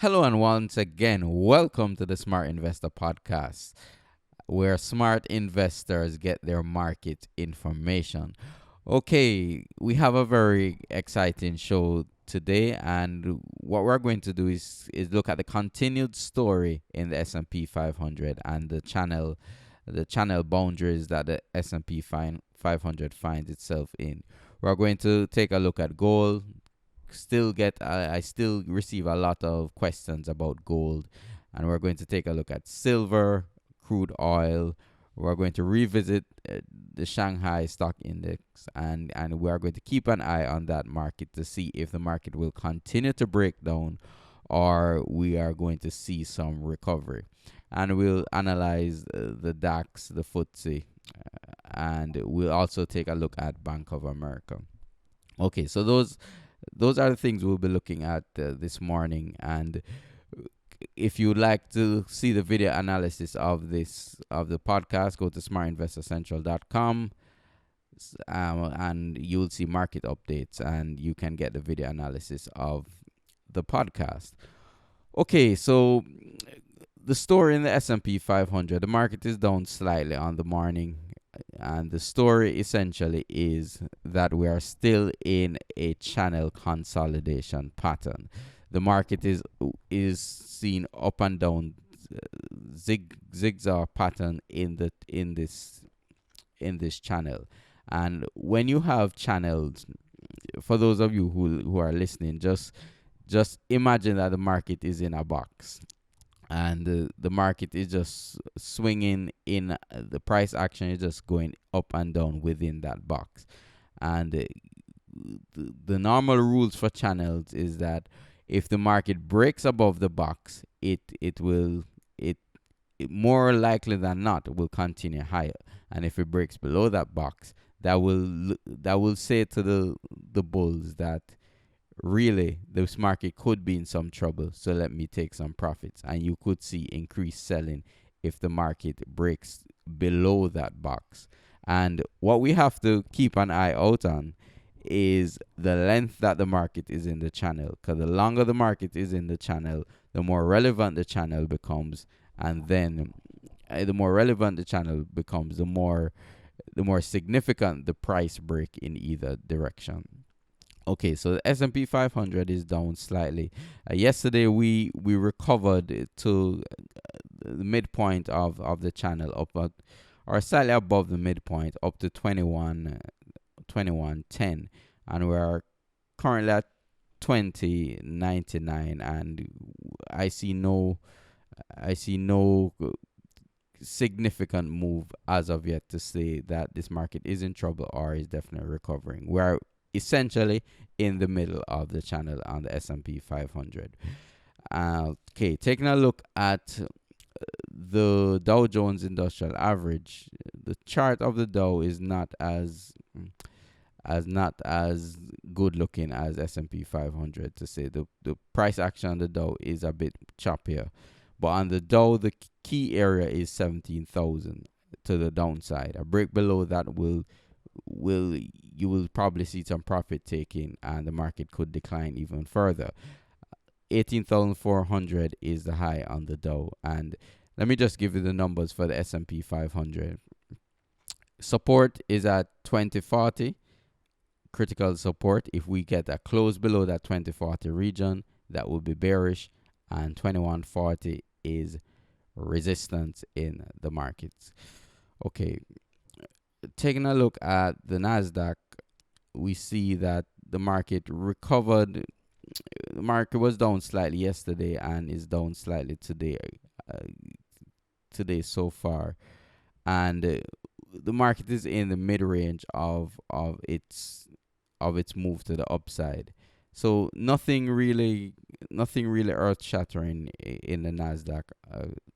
Hello, and once again, welcome to the Smart Investor Podcast, where smart investors get their market information. Okay, we have a very exciting show today, and what we're going to do is look at the continued story in the S&P 500 and the channel boundaries that the S&P 500 finds itself in. We're going to take a look at gold. I still receive a lot of questions about gold, and we're going to take a look at silver, crude oil. We're going to revisit the Shanghai Stock Index, and we are going to keep an eye on that market to see if the market will continue to break down or we are going to see some recovery. And we'll analyze the DAX, the FTSE, and we'll also take a look at Bank of America. Okay, so those are the things we'll be looking at this morning. And if you'd like to see the video analysis of the podcast, go to smartinvestorcentral.com, and you'll see market updates, and you can get the video analysis of the podcast. Okay, so the story in the S&P 500, the market is down slightly on the morning, and the story essentially is that we are still in a channel consolidation pattern. The market is seen up and down, zigzag pattern in this channel. And when you have channels, for those of you who are listening, just imagine that the market is in a box, and the market is just swinging in, the price action is just going up and down within that box. And the normal rules for channels is that if the market breaks above the box, it more likely than not will continue higher. And if it breaks below that box, that will say to the bulls that really this market could be in some trouble, so let me take some profits. And you could see increased selling if the market breaks below that box. And what we have to keep an eye out on is the length that the market is in the channel, because the longer the market is in the channel, the more relevant the channel becomes. And then the more relevant the channel becomes, the more significant the price break in either direction. Okay, so the S&P 500 is down slightly. Yesterday we recovered to the midpoint of the channel, up at, or slightly above the midpoint, up to 2110, and we are currently at 2099, and I see no significant move as of yet to say that this market is in trouble or is definitely recovering. We are essentially in the middle of the channel on the S&P 500. Okay, taking a look at the Dow Jones Industrial Average, the chart of the Dow is not as good looking as S&P 500, to say the price action on the Dow is a bit choppier. But on the Dow, the key area is 17,000 to the downside. A break below that will you will probably see some profit taking, and the market could decline even further. 18,400 is the high on the Dow. And let me just give you the numbers for the S&P 500. Support is at 2040. Critical support, if we get a close below that 2040 region, that will be bearish, and 2140 is resistance in the markets. Okay, taking a look at the Nasdaq, we see that the market recovered. The market was down slightly yesterday and is down slightly today. Today so far, and the market is in the mid range of its move to the upside. So nothing really earth shattering in the Nasdaq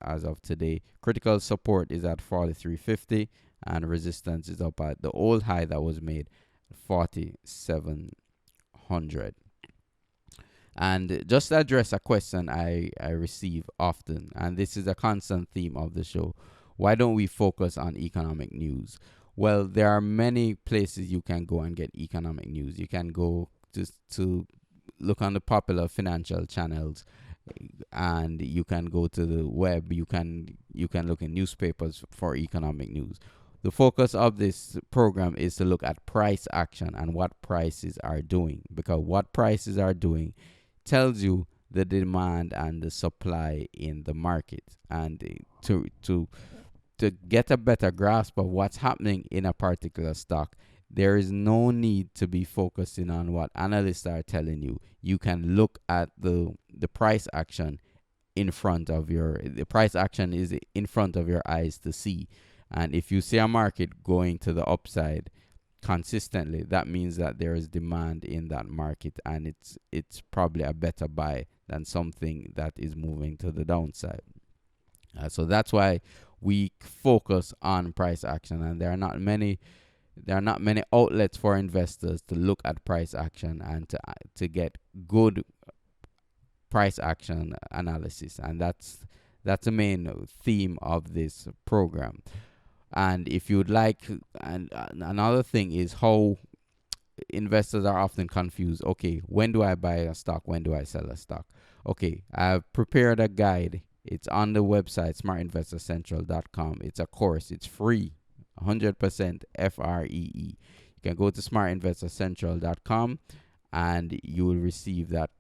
as of today. Critical support is at 4350, and resistance is up at the old high that was made, 4700. And just to address a question I receive often, and this is a constant theme of the show: why don't we focus on economic news? Well, there are many places you can go and get economic news. You can go to look on the popular financial channels. and you can go to the web. You can look in newspapers for economic news. The focus of this program is to look at price action and what prices are doing, because what prices are doing tells you the demand and the supply in the market. And to get a better grasp of what's happening in a particular stock, there is no need to be focusing on what analysts are telling you. You can look at the price action in front of your the price action is in front of your eyes to see. And if you see a market going to the upside consistently, that means that there is demand in that market, and it's probably a better buy than something that is moving to the downside. So that's why we focus on price action, and there are not many outlets for investors to look at price action and to get good price action analysis. And that's the main theme of this program. And if you'd like, and another thing is how investors are often confused. Okay, when do I buy a stock? When do I sell a stock? Okay, I've prepared a guide. It's on the website smartinvestorcentral.com. It's a course. It's free, 100% free. You can go to smartinvestorcentral.com and you will receive that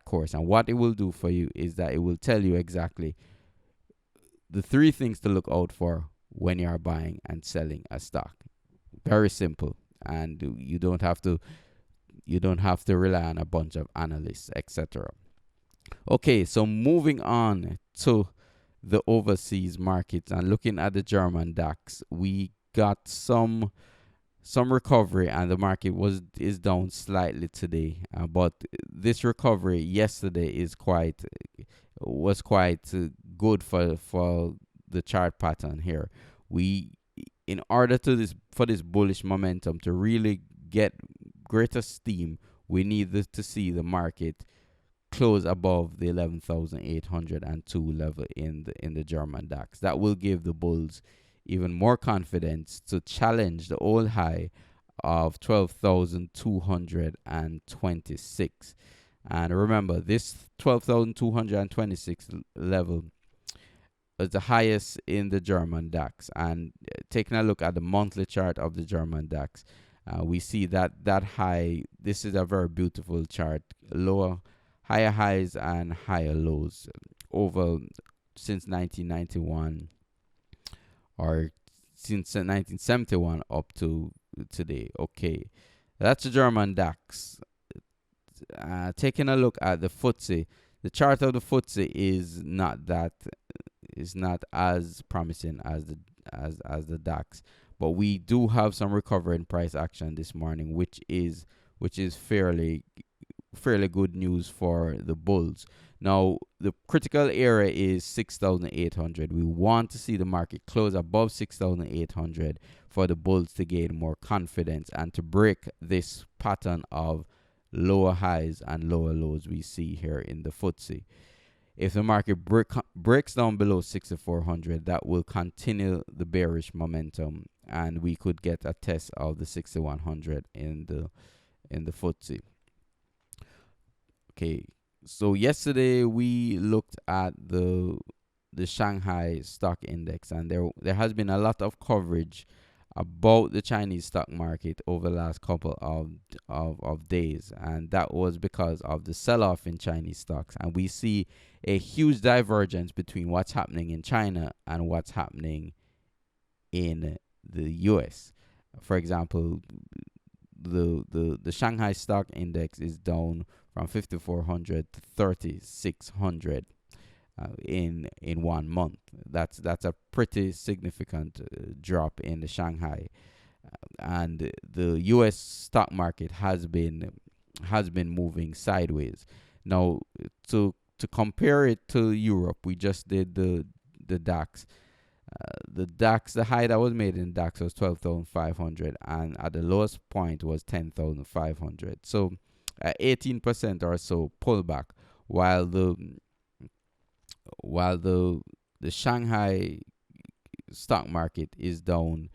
course. And what it will do for you is that it will tell you exactly the three things to look out for when you are buying and selling a stock. Very simple, and you don't have to rely on a bunch of analysts, etc. Okay, so moving on to the overseas markets and looking at the German DAX, we got some recovery, and the market is down slightly today. But this recovery yesterday was quite good for the chart pattern here. We In order for this bullish momentum to really get greater steam, we need to see the market close above the 11,802 level in the German DAX. That will give the bulls even more confidence to challenge the old high of 12,226. And remember, this 12,226 level is the highest in the German DAX. And taking a look at the monthly chart of the German DAX, we see that high. This is a very beautiful chart. Higher highs and higher lows over since 1991, or since 1971 up to today. Okay, that's the German DAX. Taking a look at the FTSE, the chart of the FTSE is not as promising as the DAX, but we do have some recovery in price action this morning, which is fairly good news for the bulls. Now, the critical area is 6,800. We want to see the market close above 6,800 for the bulls to gain more confidence and to break this pattern of lower highs and lower lows we see here in the FTSE. If the market breaks down below 6,400, that will continue the bearish momentum, and we could get a test of the 6,100 in the FTSE. Okay, so yesterday we looked at the Shanghai stock index, and there has been a lot of coverage about the Chinese stock market over the last couple of days, and that was because of the sell-off in Chinese stocks. And we see a huge divergence between what's happening in China and what's happening in the US. For example, the Shanghai stock index is down from 5,400 to 3,600 in 1 month. That's a pretty significant drop in the Shanghai, and the U.S. stock market has been moving sideways. Now, to compare it to Europe, we just did the DAX. The high that was made in DAX was 12,500, and at the lowest point was 10,500. So, 18% or so pullback, while the Shanghai stock market is down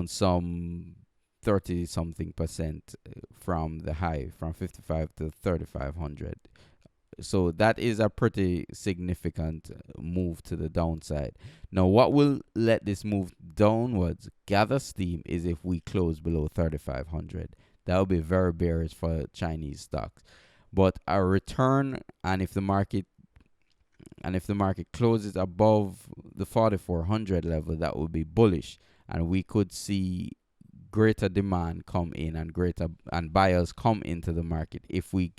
some 30 something percent from the high, from 55 to 3,500. So that is a pretty significant move to the downside. Now, what will let this move downwards gather steam is if we close below 3,500. That will be very bearish for Chinese stocks. But a return, and if the market closes above the 4,400 level, that would be bullish, and we could see greater demand come in and greater and buyers come into the market if we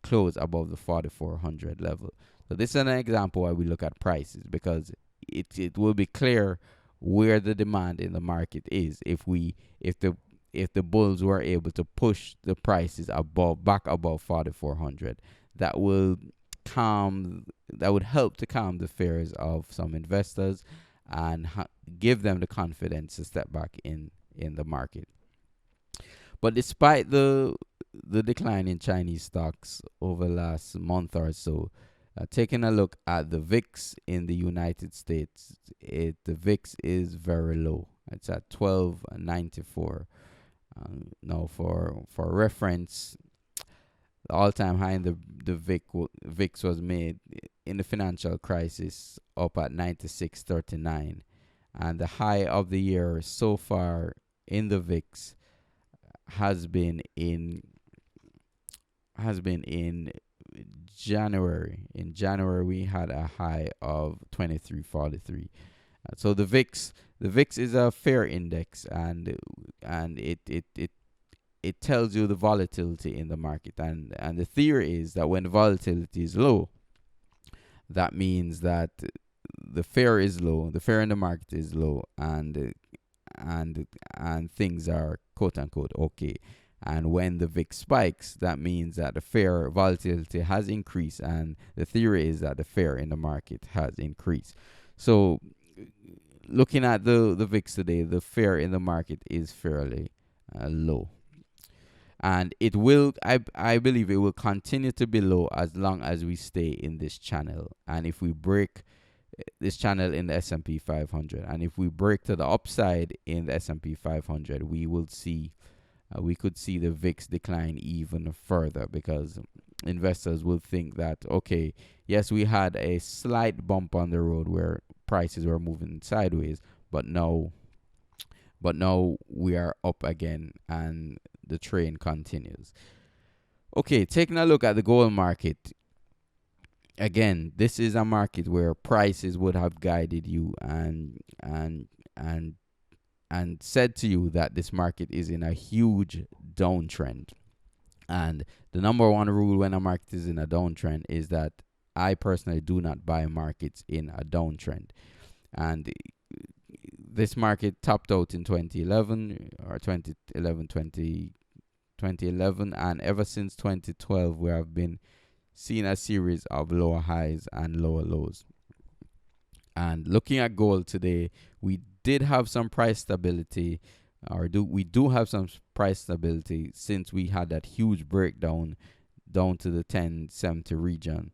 close above the 4,400 level. So this is an example why we look at prices, because it will be clear where the demand in the market is if the bulls were able to push the prices back above 4,400. That will that would help to calm the fears of some investors and give them the confidence to step back in the market. But despite the decline in Chinese stocks over the last month or so, taking a look at the VIX in the United States, the VIX is very low. It's at 1294. Now, for reference, the all-time high in the VIX was made in the financial crisis, up at 96.39, and the high of the year so far in the VIX has been in January. In January, we had a high of 23.43. So the VIX is a fair index, and it tells you the volatility in the market, and the theory is that when volatility is low, that means that the fear is low, the fear in the market is low, and things are quote unquote okay. And when the VIX spikes, that means that the fear volatility has increased, and the theory is that the fear in the market has increased. So looking at the VIX today, the fear in the market is fairly low, and I believe it will continue to be low as long as we stay in this channel. And if we break this channel in the S&P 500, and if we break to the upside in the S&P 500, we could see the VIX decline even further, because investors will think that, okay, yes, we had a slight bump on the road where prices were moving sideways, but now we are up again, and the train continues. Okay, taking a look at the gold market. Again, this is a market where prices would have guided you and said to you that this market is in a huge downtrend. And the number one rule when a market is in a downtrend is that I personally do not buy markets in a downtrend. And this market topped out in 2011, and ever since 2012 we have been seeing a series of lower highs and lower lows. And looking at gold today, we did have some price stability, we do have some price stability since we had that huge breakdown down to the 1070 region.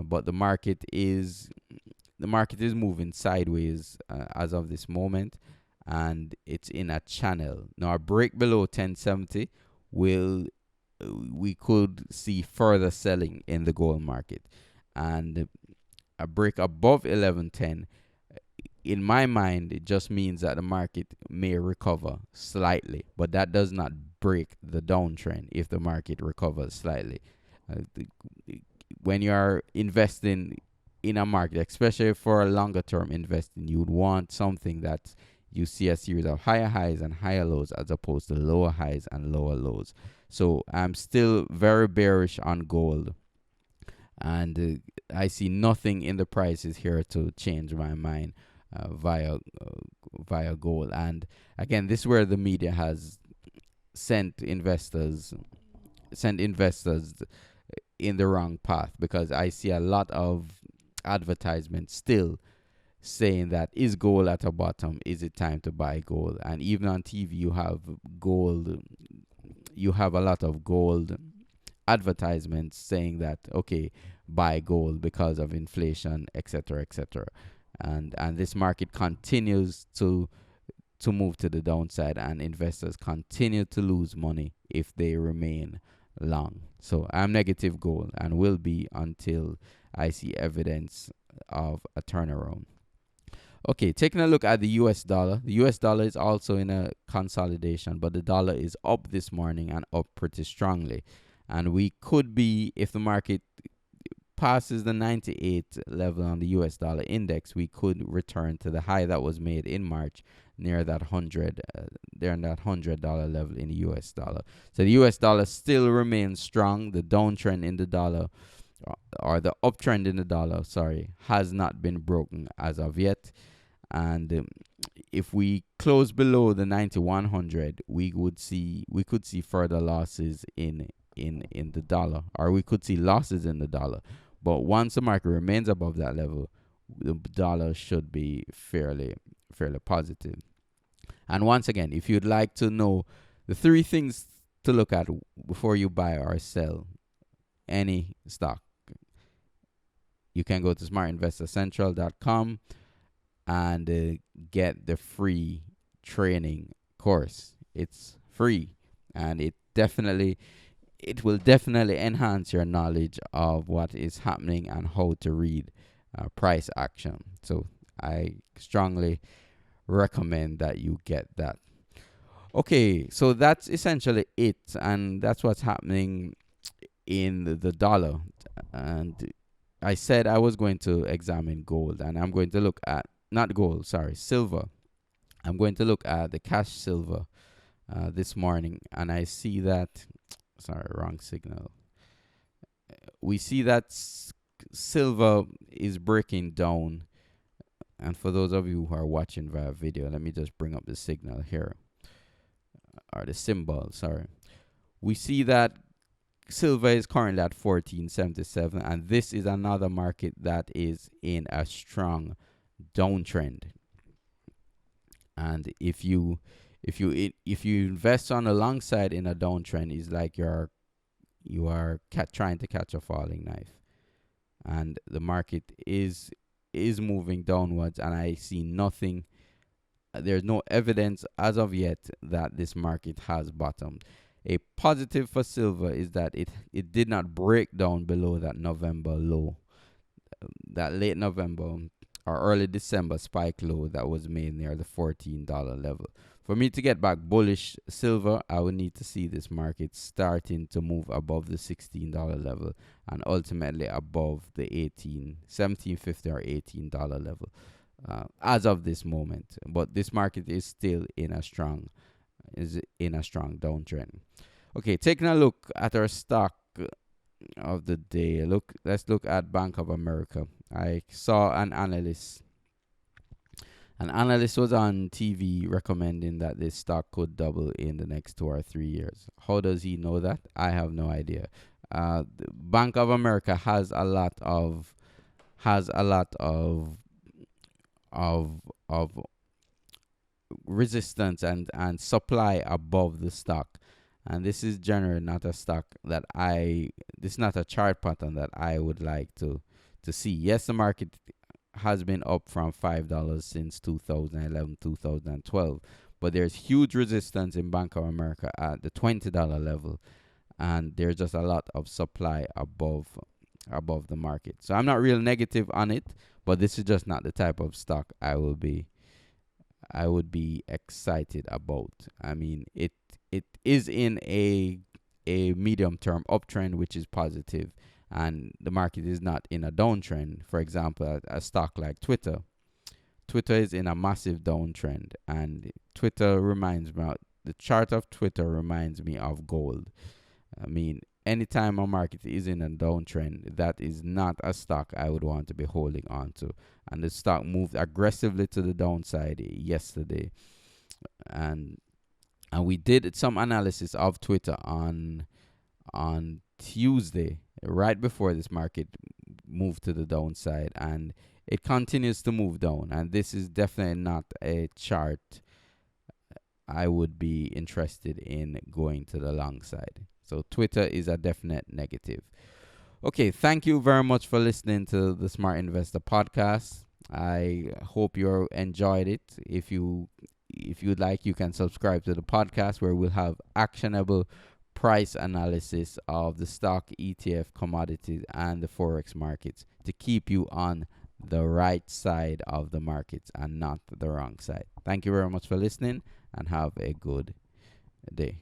But the market is moving sideways as of this moment, and it's in a channel. Now, a break below 1070 we could see further selling in the gold market, and a break above 1110, in my mind, it just means that the market may recover slightly, but that does not break the downtrend if the market recovers slightly. When you are investing in a market, especially for a longer term investing, you would want something that you see a series of higher highs and higher lows as opposed to lower highs and lower lows. So I'm still very bearish on gold, and I see nothing in the prices here to change my mind via gold. And again, this is where the media has sent investors in the wrong path, because I see a lot of advertisements still saying that, is gold at a bottom? Is it time to buy gold? And even on TV, you have a lot of gold advertisements saying that, okay, buy gold because of inflation, etc., etc. And this market continues to move to the downside, and investors continue to lose money if they remain long. So I'm negative gold and will be until I see evidence of a turnaround. Okay, taking a look at the US dollar. The US dollar is also in a consolidation, but the dollar is up this morning and up pretty strongly. And we could be, if the market passes the 98 level on the US dollar index, we could return to the high that was made in March near that 100 there in that $100 level in the US dollar. So the US dollar still remains strong. The downtrend in the dollar or the uptrend in the dollar, sorry, has not been broken as of yet. And if we close below the 9100, we could see further losses in the dollar, or we could see losses in the dollar. But once the market remains above that level, the dollar should be fairly positive. And once again, if you'd like to know the three things to look at before you buy or sell any stock, you can go to smartinvestorcentral.com and get the free training course. It's free, and it will definitely enhance your knowledge of what is happening and how to read price action. So I strongly recommend that you get that. Okay, so that's essentially it, and that's what's happening in the dollar. And I said I was going to examine gold, and I'm going to look at not gold, sorry, silver. I'm going to look at the cash silver this morning, and I see that. Sorry, wrong signal. We see that silver is breaking down. And for those of you who are watching via video, let me just bring up the signal here, or the symbol, sorry. We see that silver is currently at 1477, and this is another market that is in a strong downtrend. And if you invest on alongside in a downtrend, it's like you are trying to catch a falling knife, and the market is moving downwards, and I see nothing. There's no evidence as of yet that this market has bottomed. A positive for silver is that it did not break down below that November low, that late November or early December spike low that was made near the $14 level. For me to get back bullish silver, I would need to see this market starting to move above the $16 level and ultimately above the $17.50 or $18 level as of this moment. But this market is still in a strong downtrend. Okay, taking a look at our stock of the day. Let's look at Bank of America. I saw an analyst. An analyst was on TV recommending that this stock could double in the next 2 or 3 years. How does he know that? I have no idea. Bank of America has a lot of resistance and supply above the stock. And this is generally not a stock that this is not a chart pattern that I would like to see. Yes, the market has been up from $5 since 2011, 2012, but there's huge resistance in Bank of America at the $20 level, and there's just a lot of supply above the market. So I'm not real negative on it, but this is just not the type of stock I would be excited about. I mean, it is in a medium term uptrend, which is positive, and the market is not in a downtrend. For example, a stock like Twitter is in a massive downtrend, and the chart of Twitter reminds me of gold. I mean, anytime a market is in a downtrend, that is not a stock I would want to be holding on to. And the stock moved aggressively to the downside yesterday, and we did some analysis of Twitter on Tuesday, right before this market moved to the downside, and it continues to move down. And this is definitely not a chart I would be interested in going to the long side. So Twitter is a definite negative. Okay, thank you very much for listening to the Smart Investor podcast. I hope you enjoyed it. If you'd like, you can subscribe to the podcast, where we'll have actionable price analysis of the stock, ETF, commodities, and the forex markets to keep you on the right side of the markets and not the wrong side. Thank you very much for listening and have a good day.